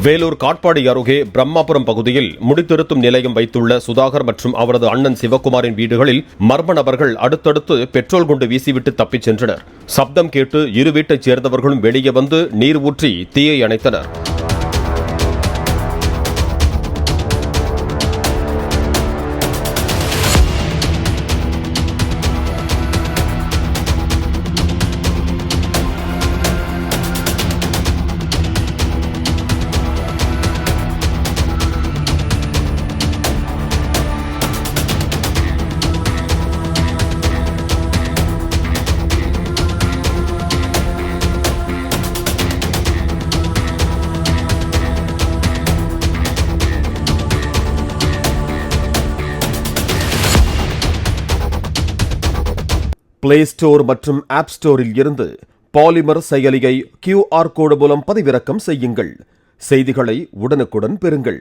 வேலூர் காட்பாடி அருகே பிரம்மாபுரம் பகுதியில் முடித்திருத்தும் நிலையம் வைத்துள்ள சுதாகர் மற்றும் அவரது அண்ணன் சிவக்குமாரின் வீடுகளில் மர்ம நபர்கள் அடுத்தடுத்து பெட்ரோல் குண்டு வீசிவிட்டு தப்பிச் சென்றனர். சப்தம் கேட்டு இரு வீட்டைச் சேர்ந்தவர்களும் வெளியே வந்து நீர் ஊற்றி தீயை அணைத்தனர். பிளே ஸ்டோர் மற்றும் ஆப் ஸ்டோரில் இருந்து பாலிமர் செயலியை QR கோடு மூலம் பதிவிறக்கம் செய்யுங்கள். செய்திகளை உடனுக்குடன் பெறுங்கள்.